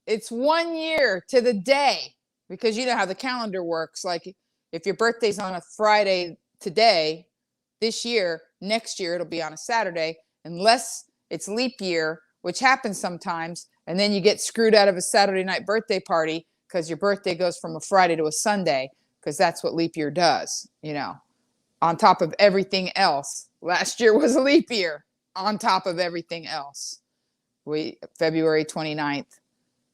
It's 1 year to the day, because you know how the calendar works. Like if your birthday's on a Friday today, this year, next year it'll be on a Saturday, unless it's leap year, which happens sometimes. And then you get screwed out of a Saturday night birthday party because your birthday goes from a Friday to a Sunday, because that's what leap year does, you know, on top of everything else. Last year was a leap year on top of everything else. February 29th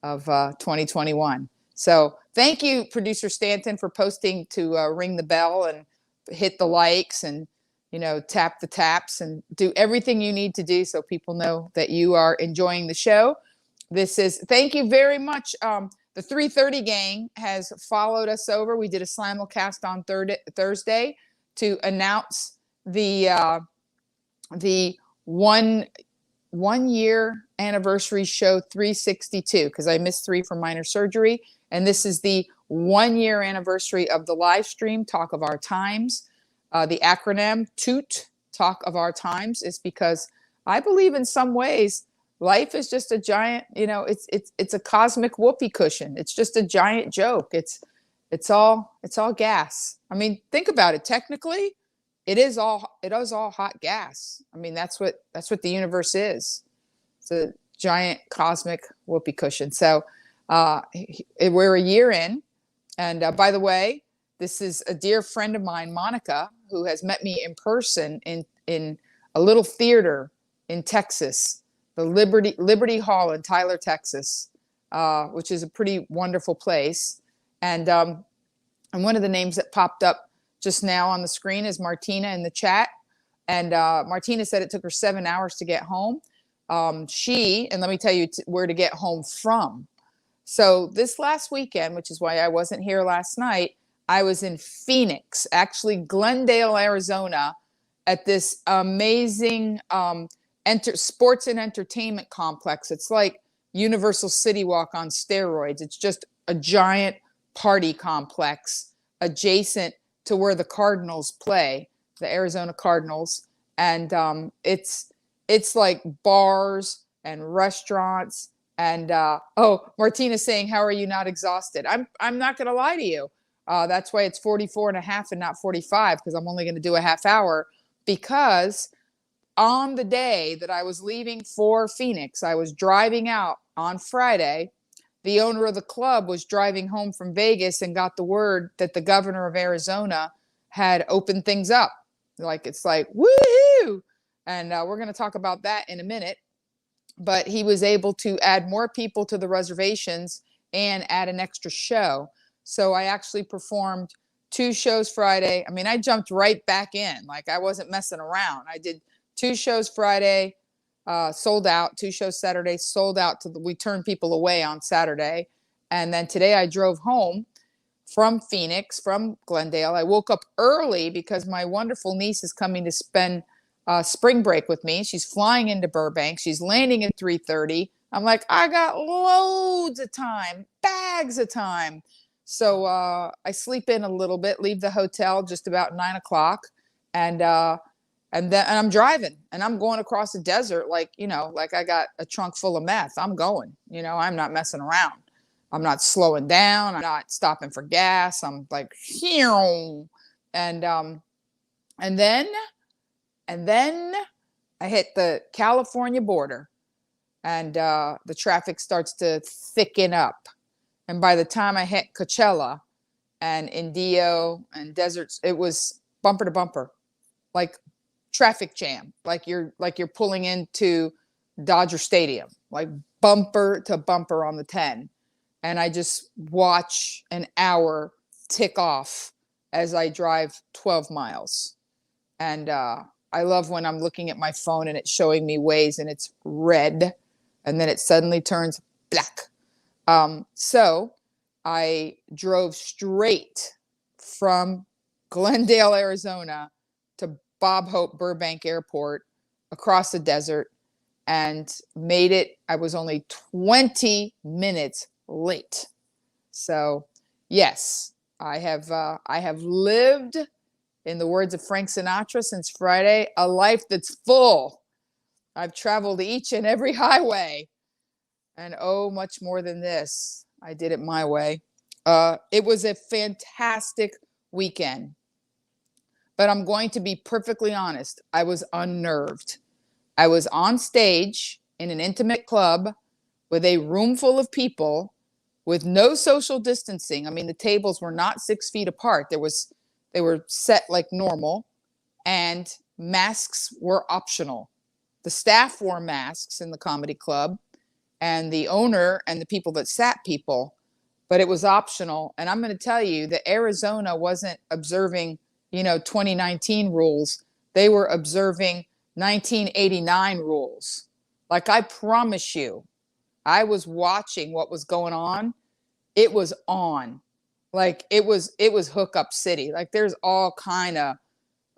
of 2021. So thank you, producer Stanton, for posting to ring the bell and hit the likes and, you know, tap the taps and do everything you need to do so people know that you are enjoying the show. Thank you very much. The 3:30 gang has followed us over. We did a simulcast on Thursday to announce the one year anniversary show 362, because I missed 3 from minor surgery. And this is the 1 year anniversary of the live stream, Talk of Our Times. The acronym TOOT, Talk of Our Times, is because I believe in some ways life is just a giant, you know, it's a cosmic whoopee cushion. It's just a giant joke. It's all gas. I mean, think about it. Technically, it is all hot gas. I mean, that's what the universe is. It's a giant cosmic whoopee cushion. So we're a year in. And by the way, this is a dear friend of mine, Monica, who has met me in person in a little theater in Texas, the Liberty Hall in Tyler, Texas, which is a pretty wonderful place. And one of the names that popped up just now on the screen is Martina in the chat. And Martina said it took her 7 hours to get home. And let me tell you where to get home from. So this last weekend, which is why I wasn't here last night, I was in Phoenix, actually Glendale, Arizona, at this amazing sports and entertainment complex. It's like Universal City Walk on steroids. It's just a giant party complex adjacent to where the Cardinals play, the Arizona Cardinals. And it's like bars and restaurants. And Martina's saying, how are you not exhausted? I'm not going to lie to you. That's why it's 44 and a half and not 45, because I'm only going to do a half hour, because on the day that I was leaving for Phoenix, I was driving out on Friday. The owner of the club was driving home from Vegas and got the word that the governor of Arizona had opened things up. It's like, woohoo! And we're going to talk about that in a minute. But he was able to add more people to the reservations and add an extra show. So I actually performed 2 shows Friday. I mean, I jumped right back in. Like, I wasn't messing around. I did 2 shows Friday, sold out. 2 shows Saturday, sold out. We turned people away on Saturday. And then today I drove home from Phoenix, from Glendale. I woke up early because my wonderful niece is coming to spend spring break with me. She's flying into Burbank. She's landing at 3:30. I'm like, I got loads of time, bags of time. So I sleep in a little bit, leave the hotel just about 9 o'clock, and I'm driving, and I'm going across the desert like I got a trunk full of meth. I'm going. I'm not messing around. I'm not slowing down. I'm not stopping for gas. I'm like, and then I hit the California border, and the traffic starts to thicken up. And by the time I hit Coachella and Indio and deserts, it was bumper to bumper, like traffic jam, like you're pulling into Dodger Stadium, like bumper to bumper on the 10. And I just watch an hour tick off as I drive 12 miles. And I love when I'm looking at my phone and it's showing me Waze and it's red, and then it suddenly turns black. So I drove straight from Glendale, Arizona to Bob Hope Burbank Airport across the desert and made it. I was only 20 minutes late. So yes, I have lived, in the words of Frank Sinatra, since Friday, a life that's full. I've traveled each and every highway. And oh, much more than this. I did it my way. It was a fantastic weekend. But I'm going to be perfectly honest. I was unnerved. I was on stage in an intimate club with a room full of people with no social distancing. I mean, the tables were not 6 feet apart. They were set like normal, and masks were optional. The staff wore masks in the comedy club, and the owner and the people that sat people, but it was optional. And I'm going to tell you that Arizona wasn't observing, 2019 rules. They were observing 1989 rules. Like, I promise you, I was watching what was going on. It was on. Like, it was hookup city. Like, there's all kind of,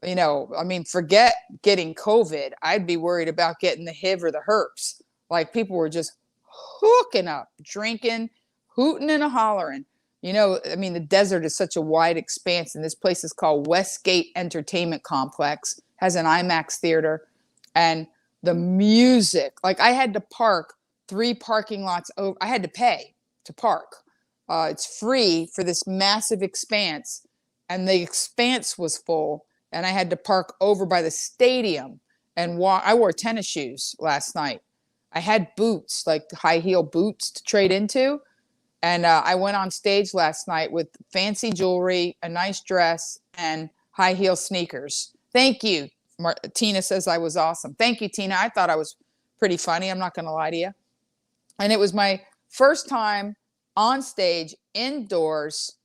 I mean, forget getting COVID. I'd be worried about getting the HIV or the herpes. Like, people were just hooking up, drinking, hooting and a hollering. I mean, the desert is such a wide expanse, and this place is called Westgate Entertainment Complex, has an IMAX theater, and the music, like, I had to park 3 parking lots over. I had to pay to park. It's free for this massive expanse, and the expanse was full, and I had to park over by the stadium and walk. I wore tennis shoes last night. I had boots, like high heel boots to trade into. And I went on stage last night with fancy jewelry, a nice dress, and high heel sneakers. Thank you. Tina says I was awesome. Thank you, Tina. I thought I was pretty funny. I'm not going to lie to you. And it was my first time on stage, indoors,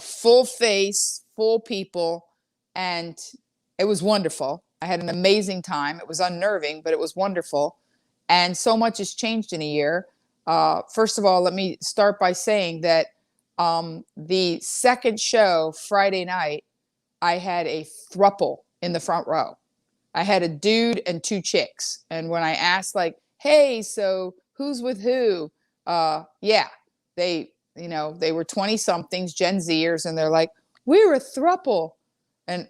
full face, full people. And it was wonderful. I had an amazing time. It was unnerving, but it was wonderful. And so much has changed in a year. First of all, let me start by saying that the second show, Friday night, I had a throuple in the front row. I had a dude and 2 chicks. And when I asked, like, hey, so who's with who? Yeah, they were 20-somethings, Gen Zers, and they're like, we're a throuple. And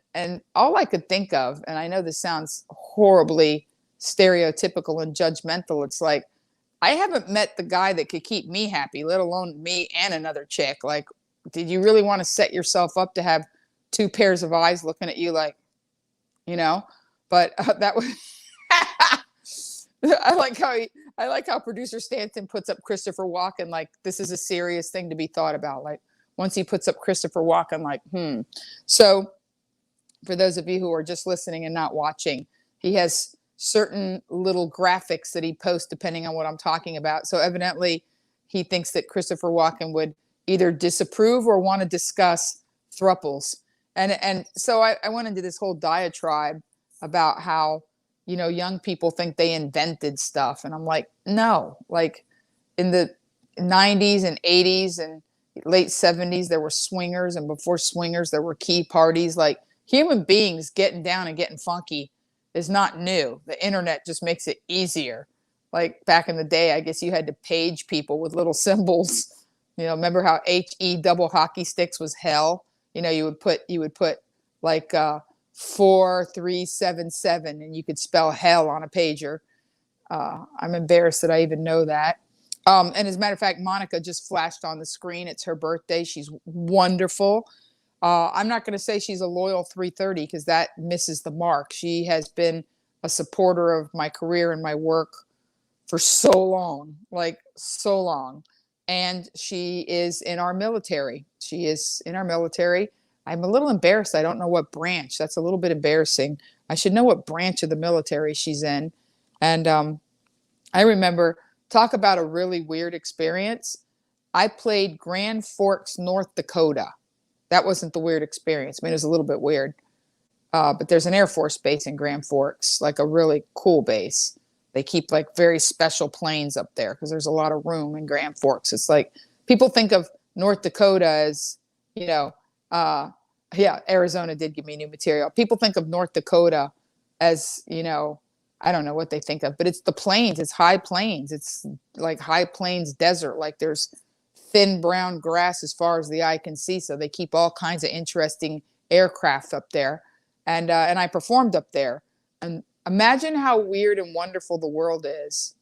all I could think of, and I know this sounds horribly stereotypical and judgmental, it's like, I haven't met the guy that could keep me happy, let alone me and another chick. Like, did you really want to set yourself up to have 2 pairs of eyes looking at you like, But that was. I like how producer Stanton puts up Christopher Walken like this is a serious thing to be thought about. Like, once he puts up Christopher Walken, like, So, for those of you who are just listening and not watching, he has certain little graphics that he posts depending on what I'm talking about. So evidently he thinks that Christopher Walken would either disapprove or want to discuss throuples. And so I went into this whole diatribe about how, young people think they invented stuff. And I'm like, no, like in the 90s and 80s and late 70s, there were swingers. And before swingers, there were key parties. Like, human beings getting down and getting funky is not new. The internet just makes it easier. Like, back in the day, I guess you had to page people with little symbols. Remember how HE double hockey sticks was hell? You would put like 4377 and you could spell hell on a pager. I'm embarrassed that I even know that. And as a matter of fact, Monica just flashed on the screen. It's her birthday. She's wonderful. I'm not going to say she's a loyal 330 because that misses the mark. She has been a supporter of my career and my work for so long, like so long. And she is in our military. I'm a little embarrassed. I don't know what branch. That's a little bit embarrassing. I should know what branch of the military she's in. And I remember, talk about a really weird experience. I played Grand Forks, North Dakota. That wasn't the weird experience. I mean, it was a little bit weird. But there's an Air Force base in Grand Forks, like a really cool base. They keep like very special planes up there because there's a lot of room in Grand Forks. It's like people think of North Dakota as, Arizona did give me new material. People think of North Dakota as, I don't know what they think of, but it's the plains. It's high plains. It's like high plains desert. Like, there's thin brown grass as far as the eye can see. So they keep all kinds of interesting aircraft up there. And I performed up there. And imagine how weird and wonderful the world is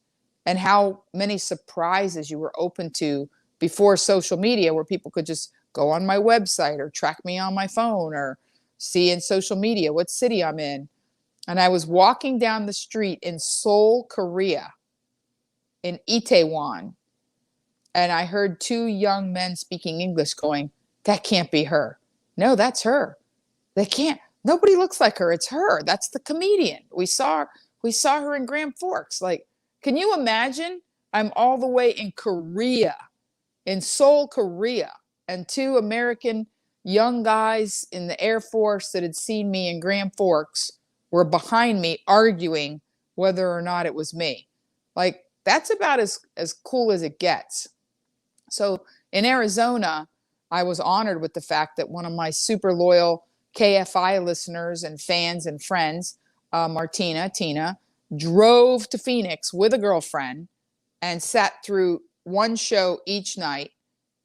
and how many surprises you were open to before social media, where people could just go on my website or track me on my phone or see in social media what city I'm in. And I was walking down the street in Seoul, Korea, in Itaewon, and I heard two young men speaking English going, "That can't be her. No, that's her. They can't. Nobody looks like her. It's her. That's the comedian. We saw her in Grand Forks." Like, can you imagine? I'm all the way in Korea, in Seoul, Korea, and two American young guys in the Air Force that had seen me in Grand Forks were behind me arguing whether or not it was me. Like, that's about as cool as it gets. So in Arizona, I was honored with the fact that one of my super loyal KFI listeners and fans and friends, Tina, drove to Phoenix with a girlfriend and sat through one show each night.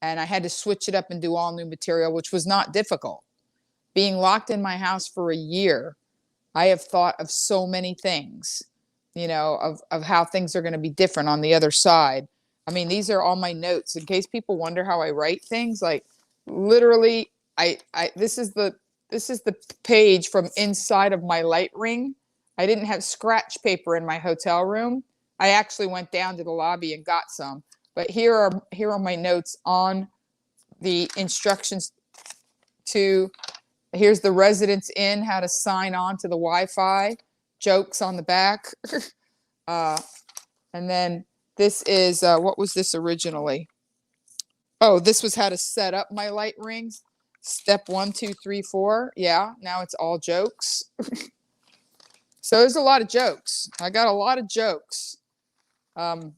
And I had to switch it up and do all new material, which was not difficult. Being locked in my house for a year, I have thought of so many things, of how things are going to be different on the other side. I mean, these are all my notes in case people wonder how I write things. Like, literally, this is the page from inside of my light ring. I didn't have scratch paper in my hotel room. I actually went down to the lobby and got some. But here are my notes on the instructions to. Here's the Residence Inn, how to sign on to the Wi-Fi, jokes on the back. And then this is, what was this originally? Oh, this was how to set up my light rings. Step 1, 2, 3, 4. Yeah, now it's all jokes. So there's a lot of jokes. I got a lot of jokes. One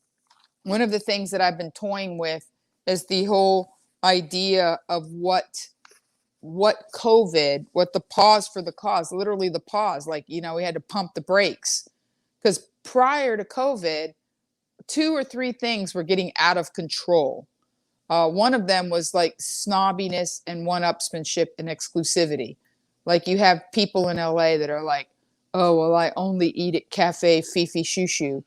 of the things that I've been toying with is the whole idea of what COVID, what the pause for the cause, literally the pause, like, we had to pump the brakes. Because prior to COVID, 2 or 3 things were getting out of control. One of them was like snobbiness and one-upsmanship and exclusivity. Like, you have people in LA that are like, "Oh, well, I only eat at Cafe Fifi Shushu,"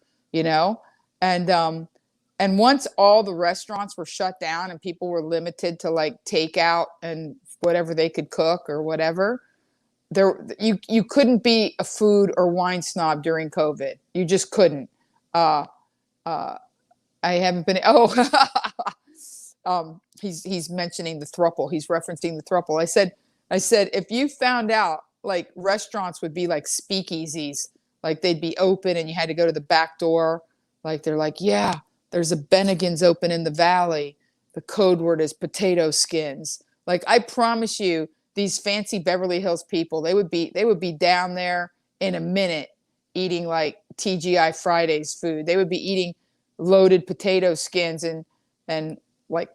And once all the restaurants were shut down and people were limited to like takeout and whatever they could cook or whatever, you couldn't be a food or wine snob during COVID. You just couldn't. I haven't been. Oh, he's mentioning the throuple. He's referencing the throuple. I said if you found out like restaurants would be like speakeasies, like they'd be open and you had to go to the back door. Like, they're like, "Yeah, there's a Bennigan's open in the valley. The code word is potato skins." Like, I promise you, these fancy Beverly Hills people, they would be down there in a minute eating like TGI Fridays food. They would be eating loaded potato skins and like,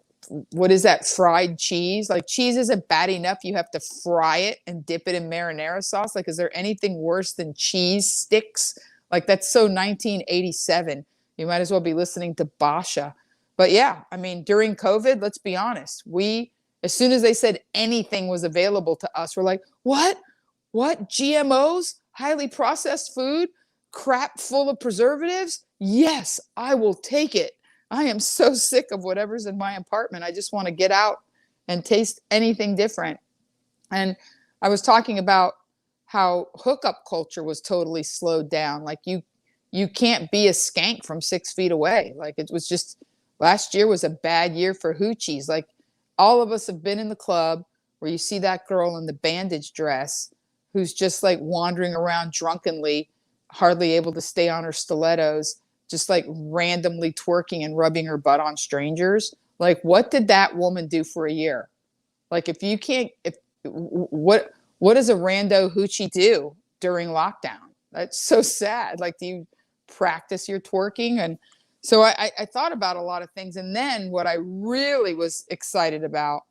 what is that, fried cheese? Like, cheese isn't bad enough. You have to fry it and dip it in marinara sauce. Like, is there anything worse than cheese sticks? Like, that's so 1987. You might as well be listening to Basha. But yeah, I mean, during COVID, let's be honest, as soon as they said anything was available to us, we're like, what? GMOs? Highly processed food? Crap full of preservatives? Yes, I will take it. I am so sick of whatever's in my apartment. I just want to get out and taste anything different. And I was talking about how hookup culture was totally slowed down. Like, you can't be a skank from 6 feet away. Like, it was just, last year was a bad year for hoochies. Like, all of us have been in the club where you see that girl in the bandage dress who's just like wandering around drunkenly, hardly able to stay on her stilettos, just like randomly twerking and rubbing her butt on strangers. Like, what did that woman do for a year? Like, what does a rando hoochie do during lockdown? That's so sad. Like, do you practice your twerking? And so I thought about a lot of things. And then what I really was excited about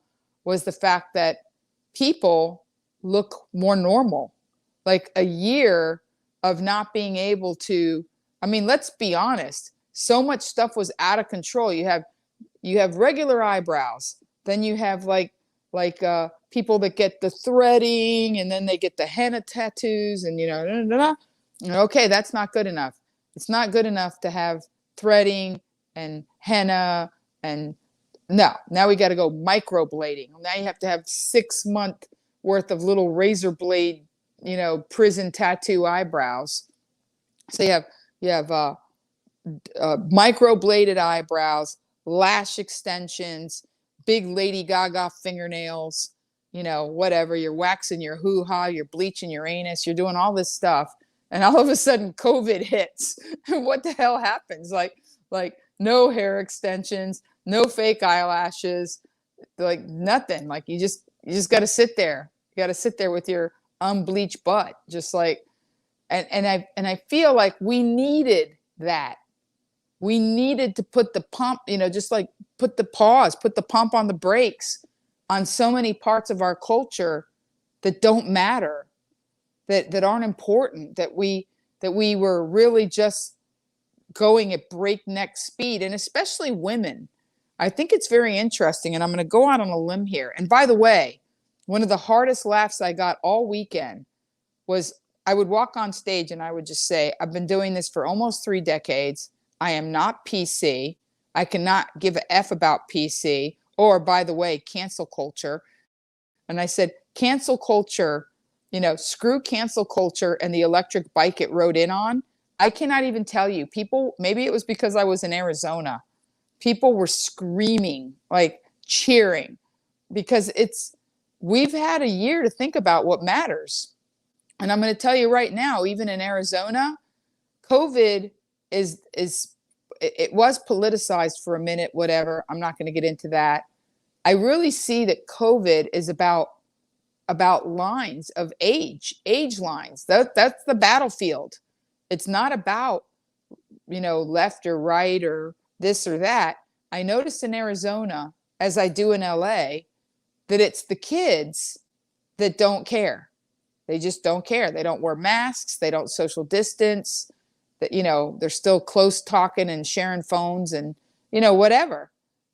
was the fact that people look more normal. Like, a year of not being able to, I mean, let's be honest, so much stuff was out of control. You have regular eyebrows, then you have like people that get the threading, and then they get the henna tattoos, and okay, that's not good enough. It's not good enough to threading and henna and no, now we got to go microblading. Now you have to have 6 month worth of little razor blade, prison tattoo eyebrows. So you have microbladed eyebrows, lash extensions, big Lady Gaga fingernails, whatever. You're waxing your hoo-ha, you're bleaching your anus, you're doing all this stuff. And all of a sudden COVID hits. What the hell happens? Like no hair extensions, no fake eyelashes, like nothing. Like you just got to sit there. You got to sit there with your unbleached butt, just like, and I feel like we needed that. We needed to put the pump, just like put the pump on the brakes on so many parts of our culture that don't matter, that aren't important, that we were really just going at breakneck speed, and especially women. I think it's very interesting, and I'm going to go out on a limb here. And by the way, one of the hardest laughs I got all weekend was I would walk on stage and I would just say, I've been doing this for almost 3 decades. I am not PC. I cannot give a F about PC or, by the way, cancel culture. And I said, cancel culture, screw cancel culture and the electric bike it rode in on. I cannot even tell you. People, maybe it was because I was in Arizona. People were screaming, like cheering, because we've had a year to think about what matters. And I'm going to tell you right now, even in Arizona, COVID it was politicized for a minute, whatever. I'm not going to get into that. I really see that COVID is about lines of age lines. That's the battlefield. It's not about, left or right or this or that. I noticed in Arizona, as I do in LA, that it's the kids that don't care. They just don't care. They don't wear masks. They don't social distance. That, they're still close talking and sharing phones and, whatever.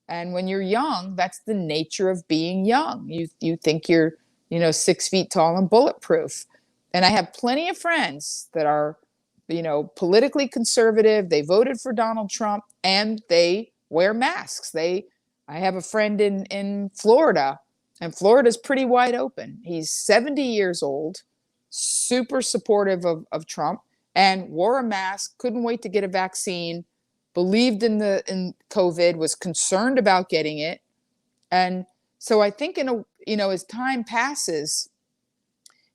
And when you're young, that's the nature of being young. You think you're, 6 feet tall and bulletproof. And I have plenty of friends that are, politically conservative. They voted for Donald Trump and they wear masks. I have a friend in Florida, and Florida's pretty wide open. He's 70 years old, super supportive of Trump, and wore a mask, couldn't wait to get a vaccine, believed in COVID, was concerned about getting it. And so I think as time passes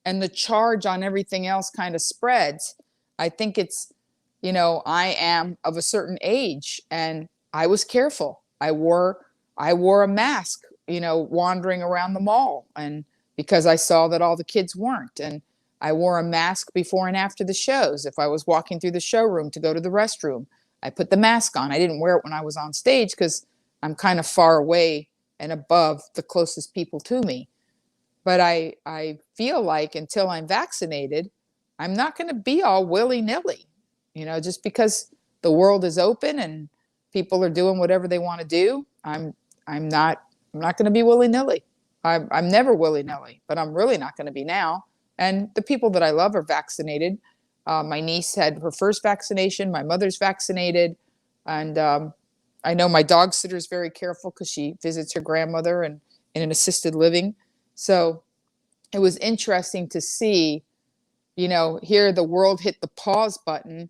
and the charge on everything else kind of spreads, I think it's, I am of a certain age and I was careful. I wore a mask, wandering around the mall, and because I saw that all the kids weren't. And I wore a mask before and after the shows. If I was walking through the showroom to go to the restroom, I put the mask on. I didn't wear it when I was on stage because I'm kind of far away and above the closest people to me. But I feel like until I'm vaccinated, I'm not going to be all willy-nilly, just because the world is open and people are doing whatever they want to do. I'm not going to be willy-nilly. I'm never willy-nilly, but I'm really not going to be now. And the people that I love are vaccinated. My niece had her first vaccination. My mother's vaccinated. And I know my dog sitter is very careful because she visits her grandmother in an assisted living. So it was interesting to see, here the world hit the pause button.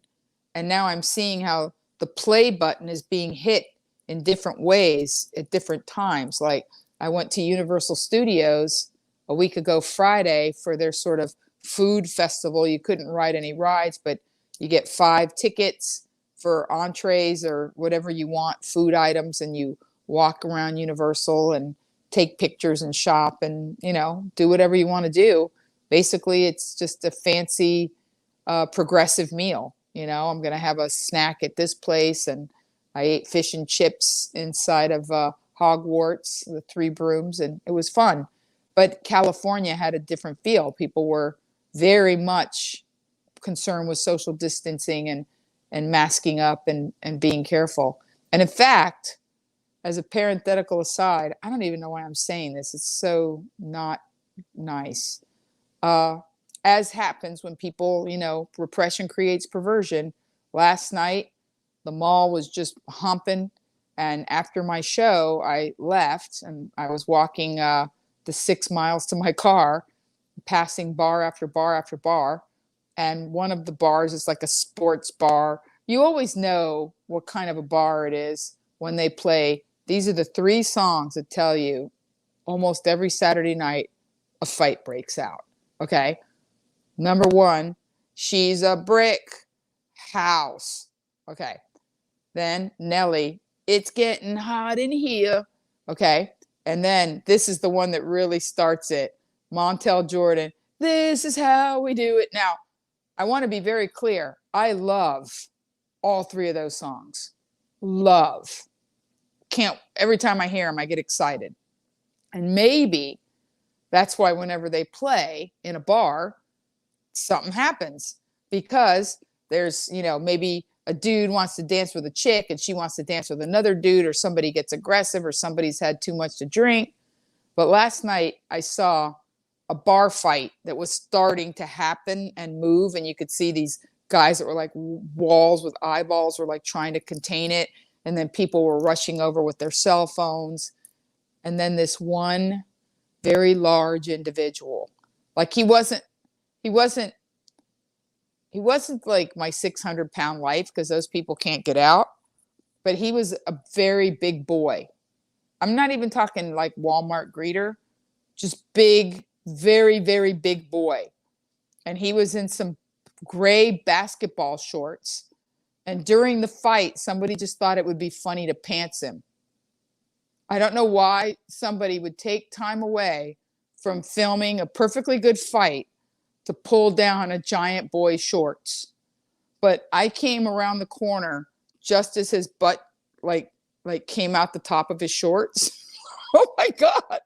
And now I'm seeing how the play button is being hit in different ways at different times. Like I went to Universal Studios a week ago Friday for their sort of food festival. You couldn't ride any rides, but you get 5 tickets for entrees or whatever you want, food items, and you walk around Universal and take pictures and shop and, do whatever you want to do. Basically, it's just a fancy progressive meal. I'm going to have a snack at this place, and I ate fish and chips inside of Hogwarts, the 3 Brooms, and it was fun. But California had a different feel. People were very much concerned with social distancing and masking up and being careful. And in fact, as a parenthetical aside, I don't even know why I'm saying this. It's so not nice. As happens when people, repression creates perversion. Last night, The mall was just humping. And after my show, I left and I was walking the 6 miles to my car, passing bar after bar after bar. And one of the bars is like a sports bar. You always know what kind of a bar it is when they play. These are the three songs that tell you almost every Saturday night a fight breaks out. Okay. Number one, She's a Brick House. Okay. Then Nelly, It's Getting Hot in Here. Okay. And then this is the one that really starts it. Montel Jordan, This Is How We Do It. Now, I want to be very clear. I love all three of those songs. Love. Can't, every time I hear them, I get excited. And maybe that's why whenever they play in a bar, something happens, because there's, maybe a dude wants to dance with a chick and she wants to dance with another dude, or somebody gets aggressive, or somebody's had too much to drink. But last night I saw a bar fight that was starting to happen and move, and you could see these guys that were like walls with eyeballs were like trying to contain it, and then people were rushing over with their cell phones. And then this one very large individual, like he wasn't like my 600-pound wife, because those people can't get out, but he was a very big boy. I'm not even talking like Walmart greeter, just big, very, very big boy. And he was in some gray basketball shorts. And during the fight, somebody just thought it would be funny to pants him. I don't know why somebody would take time away from filming a perfectly good fight to pull down a giant boy's shorts. But I came around the corner just as his butt like came out the top of his shorts. Oh my God.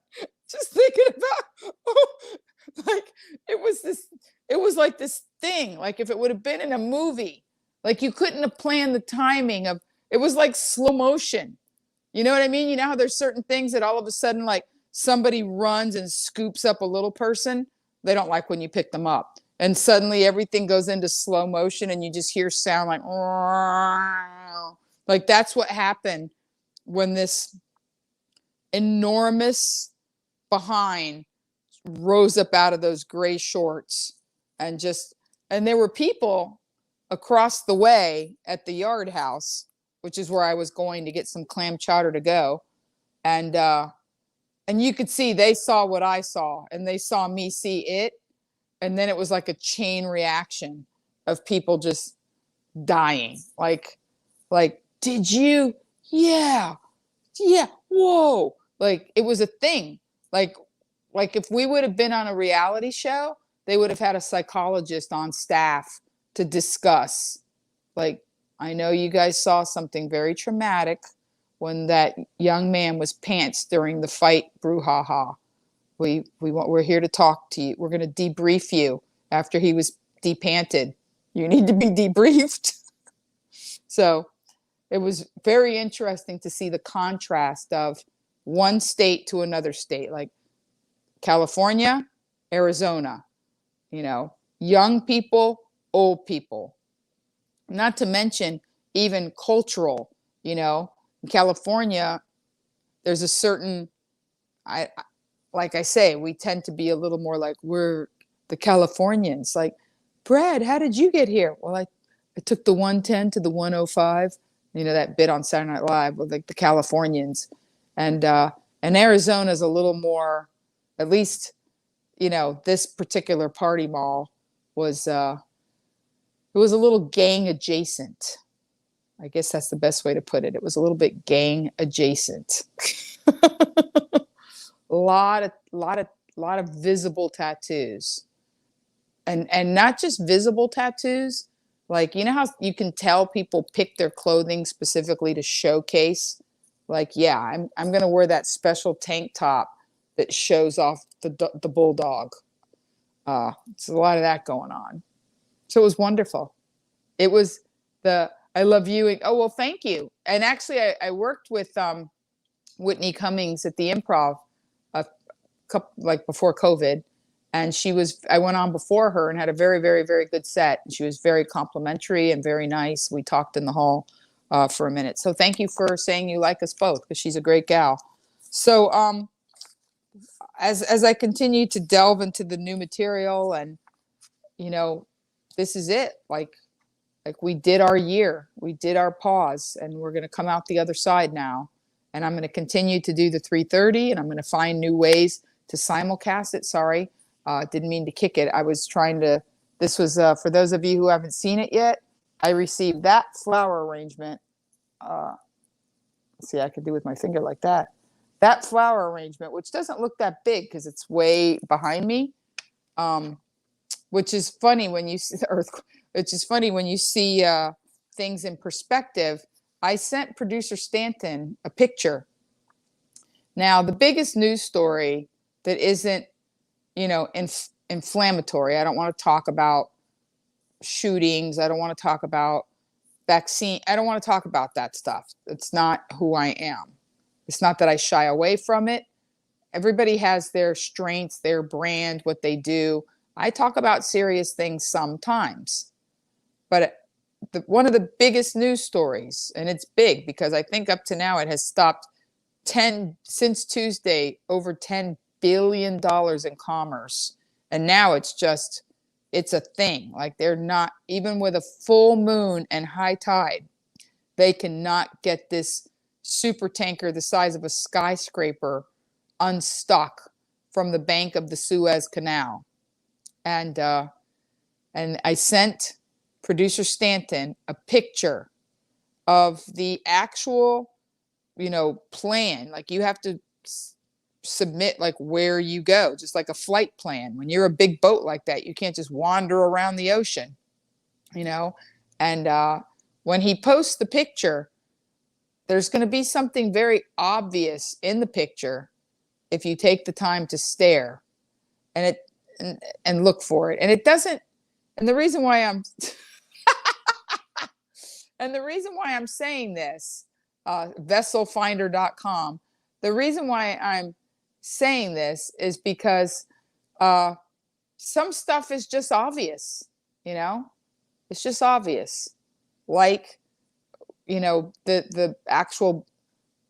Just thinking about, like it was like this thing, like if it would have been in a movie, like you couldn't have planned the timing of, it was like slow motion. You know what I mean? You know how there's certain things that all of a sudden, like somebody runs and scoops up a little person. They don't like when you pick them up. And suddenly everything goes into slow motion and you just hear sound like that's what happened when this enormous behind rose up out of those gray shorts, and there were people across the way at the Yard House, which is where I was going to get some clam chowder to go. And you could see they saw what I saw, and they saw me see it. And then it was like a chain reaction of people just dying. Like, did you? Yeah. Whoa. Like it was a thing. Like if we would have been on a reality show, they would have had a psychologist on staff to discuss. Like, I know you guys saw something very traumatic when that young man was pantsed during the fight brouhaha. We're here to talk to you. We're going to debrief you after he was depanted. You need to be debriefed. So it was very interesting to see the contrast of one state to another state, like California, Arizona, young people, old people, not to mention even cultural, in California, there's a certain, like I say, we tend to be a little more like we're the Californians. Like, Brad, how did you get here? Well, I took the 110 to the 105, that bit on Saturday Night Live with like the Californians. And Arizona's a little more, at least, this particular party mall was, it was a little gang adjacent. I guess that's the best way to put it. It was a little bit gang adjacent. A lot of visible tattoos, and not just visible tattoos. Like, how you can tell people pick their clothing specifically to showcase. Like, yeah, I'm gonna wear that special tank top that shows off the bulldog. It's a lot of that going on. So it was wonderful. It was I love you. Oh, well, thank you. And actually, I worked with Whitney Cummings at the Improv before COVID, and I went on before her and had a very, very, very good set. She was very complimentary and very nice. We talked in the hall. for a minute. So thank you for saying you like us both, because she's a great gal. So as I continue to delve into the new material, and this is it. Like we did our year, we did our pause, and we're going to come out the other side now. And I'm going to continue to do the 3:30, and I'm going to find new ways to simulcast it. Sorry, didn't mean to kick it. I was trying to. This was for those of you who haven't seen it yet. I received that flower arrangement. See, I could do with my finger like that. That flower arrangement, which doesn't look that big because it's way behind me, which is funny when you see the earth. Which is funny when you see things in perspective. I sent producer Stanton a picture. Now, the biggest news story that isn't, inflammatory. I don't want to talk about shootings. I don't want to talk about vaccine. I don't want to talk about that stuff. It's not who I am. It's not that I shy away from it. Everybody has their strengths, their brand, what they do. I talk about serious things sometimes. But one of the biggest news stories, and it's big because I think up to now it has stopped since Tuesday, over $10 billion in commerce. And now it's a thing. Like, they're not, even with a full moon and high tide, they cannot get this super tanker the size of a skyscraper unstuck from the bank of the Suez Canal. And I sent producer Stanton a picture of the actual, plan. Like, you have to submit like where you go, just like a flight plan. When you're a big boat like that, you can't just wander around the ocean, and when he posts the picture, there's going to be something very obvious in the picture if you take the time to stare and look for it. And it doesn't, and the reason why I'm and the reason why I'm saying this, vesselfinder.com, the reason why I'm saying this is because some stuff is just obvious, it's just obvious. Like, the actual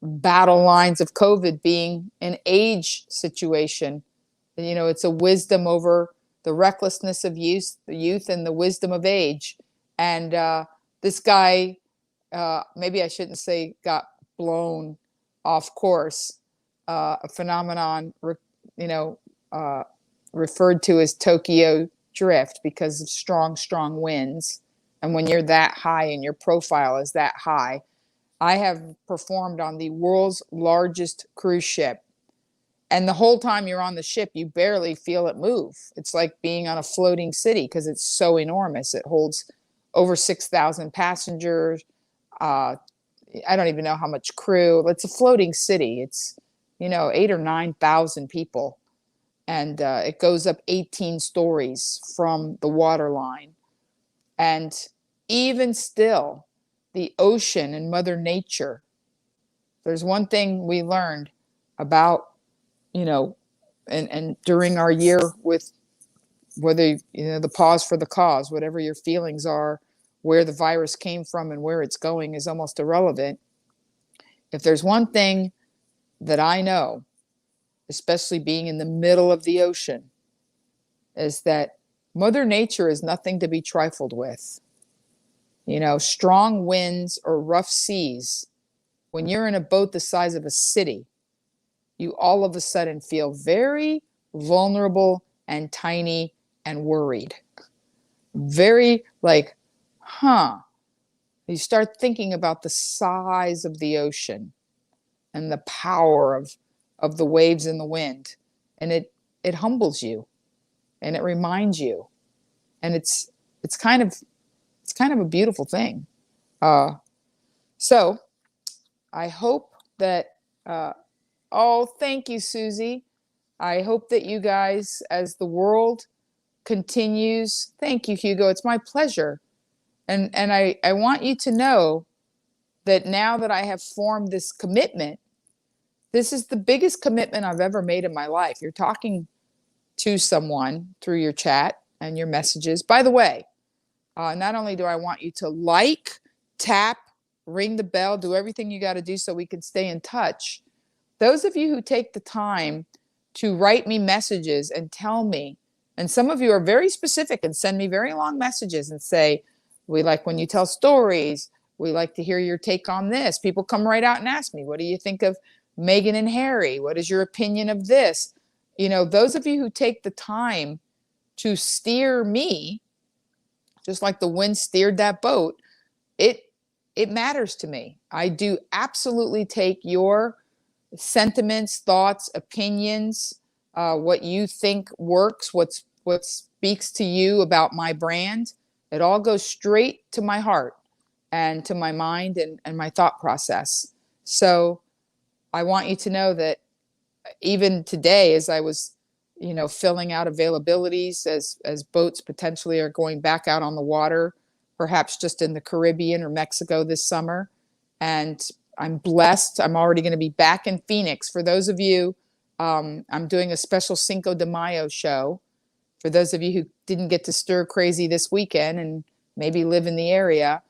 battle lines of COVID being an age situation. It's a wisdom over the recklessness of youth, and the wisdom of age. And this guy, maybe I shouldn't say got blown off course, a phenomenon, referred to as Tokyo drift because of strong, strong winds. And when you're that high and your profile is that high, I have performed on the world's largest cruise ship. And the whole time you're on the ship, you barely feel it move. It's like being on a floating city because it's so enormous. It holds over 6,000 passengers. I don't even know how much crew. It's a floating city. It's, 8,000 or 9,000 people. And it goes up 18 stories from the waterline. And even still, the ocean and Mother Nature, there's one thing we learned about, and during our year with whether, the pause for the cause, whatever your feelings are, where the virus came from and where it's going is almost irrelevant. If there's one thing that I know, especially being in the middle of the ocean, is that Mother Nature is nothing to be trifled with. Strong winds or rough seas, when you're in a boat the size of a city, you all of a sudden feel very vulnerable and tiny and worried. Very like, you start thinking about the size of the ocean and the power of the waves and the wind. And it humbles you and it reminds you. And it's kind of a beautiful thing. So I hope that, thank you, Susie. I hope that you guys, as the world continues, thank you, Hugo. It's my pleasure. And I want you to know that now that I have formed this commitment, this is the biggest commitment I've ever made in my life. You're talking to someone through your chat and your messages. By the way, not only do I want you to like, tap, ring the bell, do everything you got to do so we can stay in touch. Those of you who take the time to write me messages and tell me, and some of you are very specific and send me very long messages and say, we like when you tell stories. We like to hear your take on this. People come right out and ask me, what do you think of Meghan and Harry? What is your opinion of this? You know, those of you who take the time to steer me, just like the wind steered that boat, it matters to me. I do absolutely take your sentiments, thoughts, opinions, what you think works, what speaks to you about my brand. It all goes straight to my heart and to my mind and my thought process. So I want you to know that even today, as I was, you know, filling out availabilities as boats potentially are going back out on the water, perhaps just in the Caribbean or Mexico this summer. And I'm blessed. I'm already going to be back in Phoenix. For those of you, I'm doing a special Cinco de Mayo show. For those of you who didn't get to stir crazy this weekend and maybe live in the area,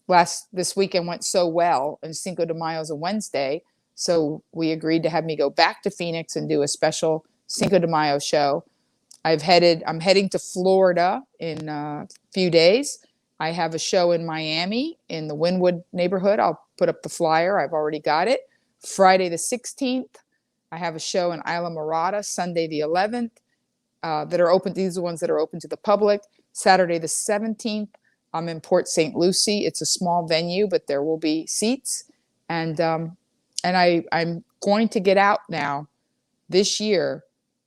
this weekend went so well, and Cinco de Mayo is a Wednesday. So we agreed to have me go back to Phoenix and do a special Cinco de Mayo show. I'm heading to Florida in a few days. I have a show in Miami in the Wynwood neighborhood. I'll put up the flyer. I've already got it. Friday the 16th. I have a show in Isla Morada, Sunday the 11th, that are open. These are the ones that are open to the public. Saturday the 17th, I'm in Port St. Lucie. It's a small venue, but there will be seats. And I'm going to get out now this year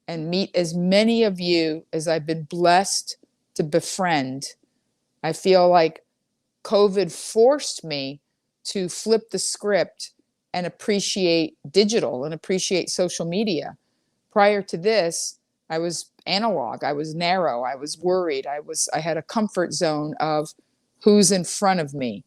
and meet as many of you as I've been blessed to befriend. I feel like COVID forced me to flip the script and appreciate digital and appreciate social media. Prior to this, I was analog. I was narrow. I was worried. I had a comfort zone of who's in front of me,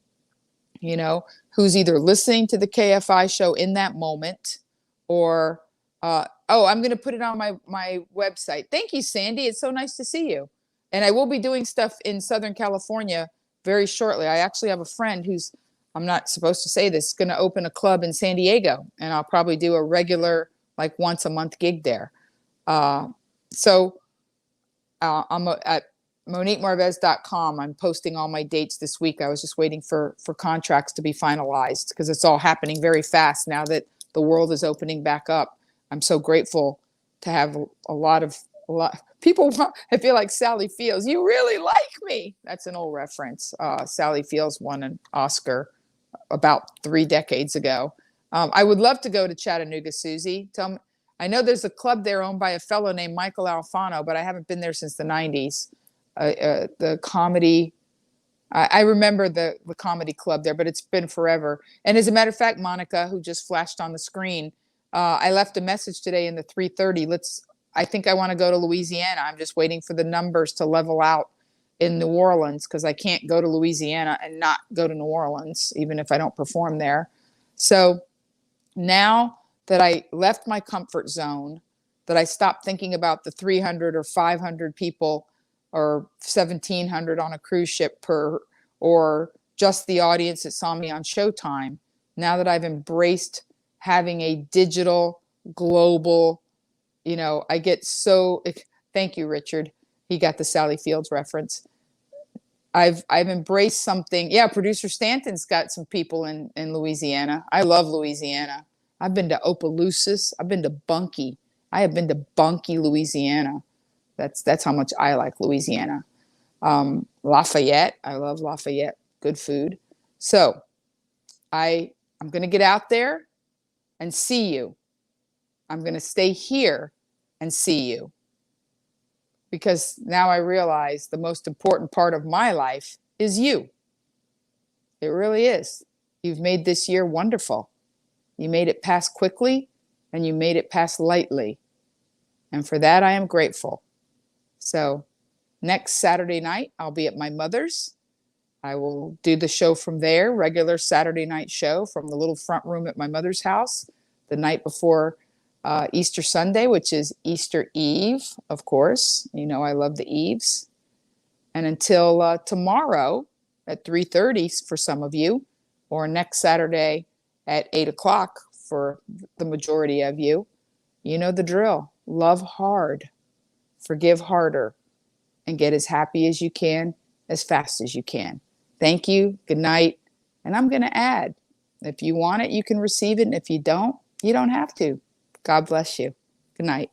you know, who's either listening to the KFI show in that moment or, oh, I'm going to put it on my website. Thank you, Sandy. It's so nice to see you. And I will be doing stuff in Southern California very shortly. I actually have a friend who's, I'm not supposed to say this, going to open a club in San Diego, and I'll probably do a regular, like once a month gig there. I'm at MoniqueMarvez.com. I'm posting all my dates this week. I was just waiting for contracts to be finalized because it's all happening very fast now that the world is opening back up. I'm so grateful to have a lot people. I feel like Sally Fields. You really like me. That's an old reference. Sally Fields won an Oscar about 3 decades ago. I would love to go to Chattanooga, Susie. Tell me. I know there's a club there owned by a fellow named Michael Alfano, but I haven't been there since the 90s. The comedy, I remember the comedy club there, but it's been forever. And as a matter of fact, Monica, who just flashed on the screen, I left a message today in the 3:30. I think I want to go to Louisiana. I'm just waiting for the numbers to level out in New Orleans because I can't go to Louisiana and not go to New Orleans, even if I don't perform there. So now that I left my comfort zone, that I stopped thinking about the 300 or 500 people or 1,700 on a cruise ship or just the audience that saw me on Showtime. Now that I've embraced having a digital, global, you know, I get so, thank you, Richard. He got the Sally Fields reference. I've embraced something. Yeah, producer Stanton's got some people in Louisiana. I love Louisiana. I've been to Opelousas. I've been to Bunkie. I have been to Bunkie, Louisiana. That's how much I like Louisiana. Lafayette. I love Lafayette. Good food. So I'm going to get out there and see you. I'm going to stay here and see you. Because now I realize the most important part of my life is you. It really is. You've made this year wonderful. You made it pass quickly and you made it pass lightly. And for that, I am grateful. So next Saturday night, I'll be at my mother's. I will do the show from there, regular Saturday night show from the little front room at my mother's house the night before Easter Sunday, which is Easter Eve, of course. You know, I love the Eves. And until tomorrow at 3:30 for some of you, or next Saturday at 8 o'clock for the majority of you. You know the drill. Love hard, forgive harder, and get as happy as you can, as fast as you can. Thank you. Good night. And I'm going to add, if you want it, you can receive it. And if you don't have to. God bless you. Good night.